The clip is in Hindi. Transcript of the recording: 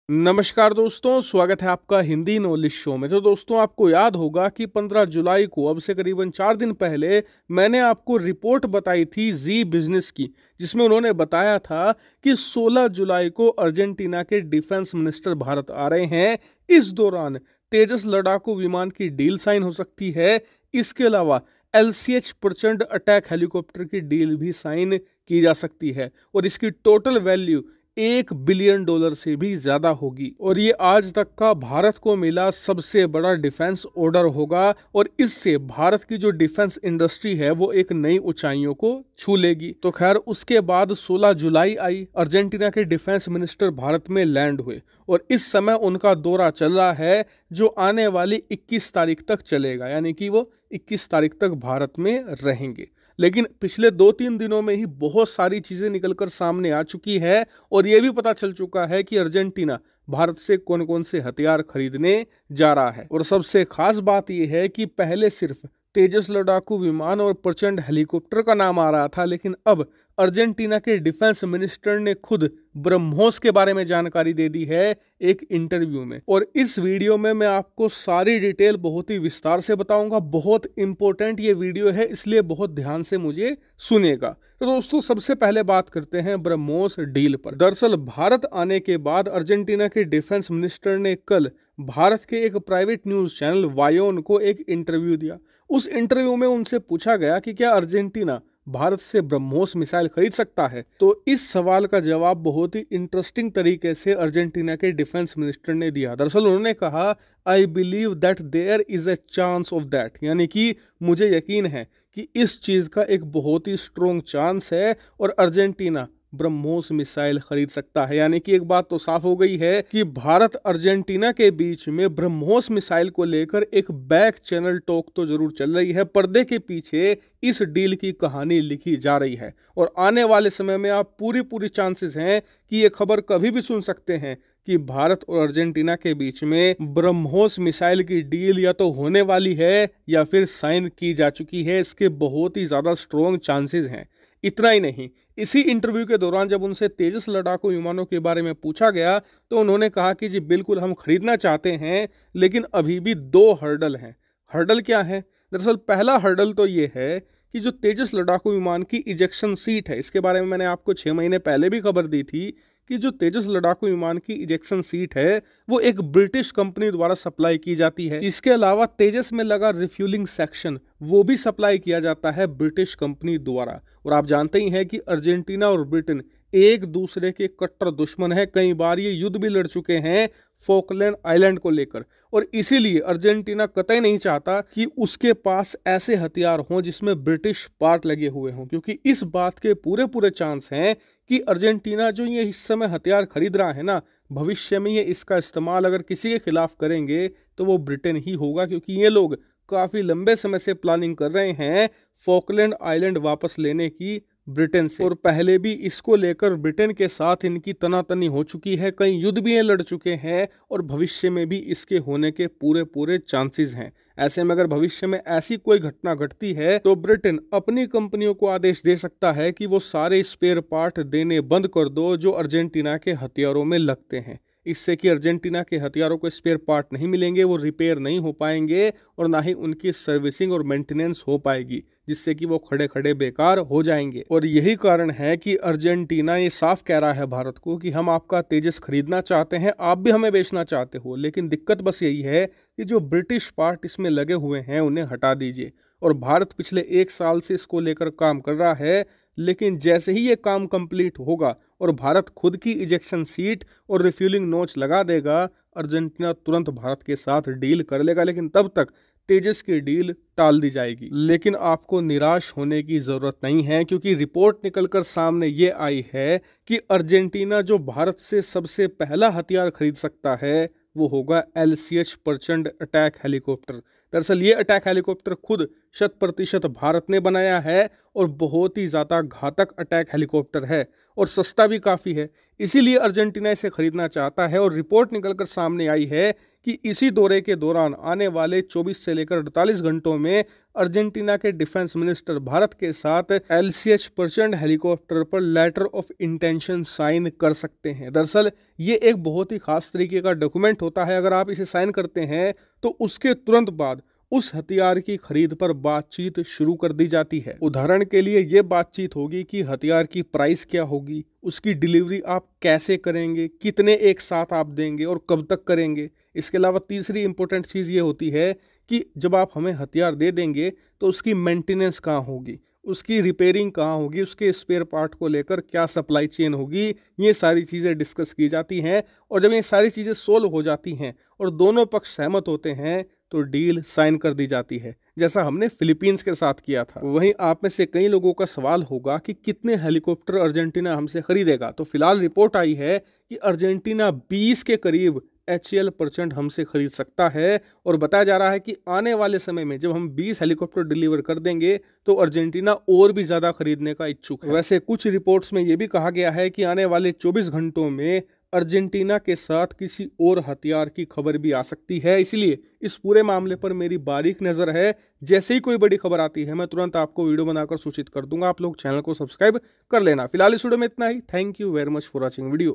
नमस्कार दोस्तों, स्वागत है आपका हिंदी नॉलेज शो में। तो दोस्तों, आपको याद होगा कि 15 जुलाई को, अब से करीबन 4 दिन पहले, मैंने आपको रिपोर्ट बताई थी जी बिजनेस की, जिसमें उन्होंने बताया था कि 16 जुलाई को अर्जेंटीना के डिफेंस मिनिस्टर भारत आ रहे हैं। इस दौरान तेजस लड़ाकू विमान की डील साइन हो सकती है। इसके अलावा LCH प्रचंड अटैक हेलीकॉप्टर की डील भी साइन की जा सकती है और इसकी टोटल वैल्यू $1 बिलियन से भी ज्यादा होगी और ये आज तक का भारत को मिला सबसे बड़ा डिफेंस ऑर्डर होगा और इससे भारत की जो डिफेंस इंडस्ट्री है वो एक नई ऊंचाइयों को छू लेगी। तो खैर, उसके बाद 16 जुलाई आई, अर्जेंटीना के डिफेंस मिनिस्टर भारत में लैंड हुए और इस समय उनका दौरा चल रहा है जो आने वाली 21 तारीख तक चलेगा, यानी कि वो 21 तारीख तक भारत में रहेंगे। लेकिन पिछले 2-3 दिनों में ही बहुत सारी चीजें निकलकर सामने आ चुकी है और ये भी पता चल चुका है कि अर्जेंटीना भारत से कौन कौन से हथियार खरीदने जा रहा है। और सबसे खास बात यह है कि पहले सिर्फ तेजस लड़ाकू विमान और प्रचंड हेलीकॉप्टर का नाम आ रहा था, लेकिन अब अर्जेंटीना के डिफेंस मिनिस्टर ने खुद ब्रह्मोस के बारे में जानकारी दे दी है एक इंटरव्यू में। और इस वीडियो में मैं आपको सारी डिटेल बहुत ही विस्तार से बताऊंगा। बहुत इंपॉर्टेंट ये वीडियो है, इसलिए बहुत ध्यान से मुझे सुनेगा। तो दोस्तों, सबसे पहले बात करते हैं ब्रह्मोस डील पर। दरअसल भारत आने के बाद अर्जेंटीना के डिफेंस मिनिस्टर ने कल भारत के एक प्राइवेट न्यूज चैनल वायोन को एक इंटरव्यू दिया। उस इंटरव्यू में उनसे पूछा गया कि क्या अर्जेंटीना भारत से ब्रह्मोस मिसाइल खरीद सकता है। तो इस सवाल का जवाब बहुत ही इंटरेस्टिंग तरीके से अर्जेंटीना के डिफेंस मिनिस्टर ने दिया। दरअसल उन्होंने कहा, I believe that there is a chance of that, यानी कि मुझे यकीन है कि इस चीज का एक बहुत ही स्ट्रोंग चांस है और अर्जेंटीना ब्रह्मोस मिसाइल खरीद सकता है। यानी कि एक बात तो साफ हो गई है कि भारत अर्जेंटीना के बीच में ब्रह्मोस मिसाइल को लेकर एक बैक चैनल टॉक तो जरूर चल रही है, पर्दे के पीछे इस डील की कहानी लिखी जा रही है और आने वाले समय में आप पूरी चांसेस हैं कि ये खबर कभी भी सुन सकते हैं कि भारत और अर्जेंटीना के बीच में ब्रह्मोस मिसाइल की डील या तो होने वाली है या फिर साइन की जा चुकी है। इसके बहुत ही ज्यादा स्ट्रॉन्ग चांसेस हैं। इतना ही नहीं, इसी इंटरव्यू के दौरान जब उनसे तेजस लड़ाकू विमानों के बारे में पूछा गया तो उन्होंने कहा कि जी बिल्कुल हम खरीदना चाहते हैं, लेकिन अभी भी 2 हर्डल हैं। हर्डल क्या है? दरअसल पहला हर्डल तो ये है कि जो तेजस लड़ाकू विमान की इजेक्शन सीट है, इसके बारे में मैंने आपको 6 महीने पहले भी खबर दी थी कि जो तेजस लड़ाकू विमान की इजेक्शन सीट है वो एक ब्रिटिश कंपनी द्वारा सप्लाई की जाती है। इसके अलावा तेजस में लगा रिफ्यूलिंग सेक्शन वो भी सप्लाई किया जाता है ब्रिटिश कंपनी द्वारा। और आप जानते ही हैं कि अर्जेंटीना और ब्रिटेन एक दूसरे के कट्टर दुश्मन है। कई बार ये युद्ध भी लड़ चुके हैं फोकलैंड आइलैंड को लेकर और इसीलिए अर्जेंटीना कतई नहीं चाहता कि उसके पास ऐसे हथियार हों जिसमें ब्रिटिश पार्ट लगे हुए हों, क्योंकि इस बात के पूरे चांस हैं कि अर्जेंटीना जो ये इस समय हथियार खरीद रहा है ना, भविष्य में ये इसका इस्तेमाल अगर किसी के खिलाफ करेंगे तो वो ब्रिटेन ही होगा, क्योंकि ये लोग काफी लंबे समय से प्लानिंग कर रहे हैं फोकलैंड आइलैंड वापस लेने की ब्रिटेन से। और पहले भी इसको लेकर ब्रिटेन के साथ इनकी तनातनी हो चुकी है, कई युद्ध भी ये लड़ चुके हैं और भविष्य में भी इसके होने के पूरे चांसेस हैं। ऐसे में अगर भविष्य में ऐसी कोई घटना घटती है तो ब्रिटेन अपनी कंपनियों को आदेश दे सकता है कि वो सारे स्पेयर पार्ट देने बंद कर दो जो अर्जेंटीना के हथियारों में लगते हैं। इससे कि अर्जेंटीना के हथियारों को स्पेयर पार्ट नहीं मिलेंगे, वो रिपेयर नहीं हो पाएंगे और ना ही उनकी सर्विसिंग और मेंटेनेंस हो पाएगी, जिससे कि वो खड़े खड़े बेकार हो जाएंगे। और यही कारण है कि अर्जेंटीना ये साफ कह रहा है भारत को कि हम आपका तेजस खरीदना चाहते हैं, आप भी हमें बेचना चाहते हो, लेकिन दिक्कत बस यही है कि जो ब्रिटिश पार्ट इसमें लगे हुए हैं उन्हें हटा दीजिए। और भारत पिछले 1 साल से इसको लेकर काम कर रहा है, लेकिन जैसे ही ये काम कंप्लीट होगा और भारत खुद की इजेक्शन सीट और रिफ्यूलिंग नोच लगा देगा, अर्जेंटीना तुरंत भारत के साथ डील कर लेगा। लेकिन तब तक तेजस की डील टाल दी जाएगी। लेकिन आपको निराश होने की जरूरत नहीं है, क्योंकि रिपोर्ट निकलकर सामने ये आई है कि अर्जेंटीना जो भारत से सबसे पहला हथियार खरीद सकता है वो होगा LCH प्रचंड अटैक हेलीकॉप्टर। दरअसल ये अटैक हेलीकॉप्टर खुद 100% भारत ने बनाया है और बहुत ही ज्यादा घातक अटैक हेलीकॉप्टर है और सस्ता भी काफ़ी है, इसीलिए अर्जेंटीना इसे खरीदना चाहता है। और रिपोर्ट निकलकर सामने आई है कि इसी दौरे के दौरान आने वाले 24 से लेकर 48 घंटों में अर्जेंटीना के डिफेंस मिनिस्टर भारत के साथ LCH प्रचंड हेलीकॉप्टर पर लेटर ऑफ इंटेंशन साइन कर सकते हैं। दरअसल ये एक बहुत ही खास तरीके का डॉक्यूमेंट होता है। अगर आप इसे साइन करते हैं तो उसके तुरंत बाद उस हथियार की खरीद पर बातचीत शुरू कर दी जाती है। उदाहरण के लिए ये बातचीत होगी कि हथियार की प्राइस क्या होगी, उसकी डिलीवरी आप कैसे करेंगे, कितने एक साथ आप देंगे और कब तक करेंगे। इसके अलावा तीसरी इंपॉर्टेंट चीज़ ये होती है कि जब आप हमें हथियार दे देंगे तो उसकी मेंटेनेंस कहाँ होगी, उसकी रिपेयरिंग कहाँ होगी, उसके स्पेयर पार्ट को लेकर क्या सप्लाई चेन होगी। ये सारी चीज़ें डिस्कस की जाती हैं और जब ये सारी चीज़ें सोल्व हो जाती हैं और दोनों पक्ष सहमत होते हैं तो डील साइन कर दी जाती है, जैसा हमने फिलीपींस के साथ किया था। वहीं आप में से कई लोगों का सवाल होगा कि कितने हेलीकॉप्टर अर्जेंटीना हमसे खरीदेगा। तो फिलहाल रिपोर्ट आई है कि अर्जेंटीना 20 के करीब HAL प्रचंड हमसे खरीद सकता है और बताया जा रहा है कि आने वाले समय में जब हम 20 हेलीकॉप्टर डिलीवर कर देंगे तो अर्जेंटीना और भी ज़्यादा खरीदने का इच्छुक है। वैसे कुछ रिपोर्ट्स में ये भी कहा गया है कि आने वाले 24 घंटों में अर्जेंटीना के साथ किसी और हथियार की खबर भी आ सकती है, इसलिए इस पूरे मामले पर मेरी बारीक नज़र है। जैसे ही कोई बड़ी खबर आती है मैं तुरंत आपको वीडियो बनाकर सूचित कर दूंगा। आप लोग चैनल को सब्सक्राइब कर लेना। फिलहाल इस वीडियो में इतना ही। Thank you very much for watching video.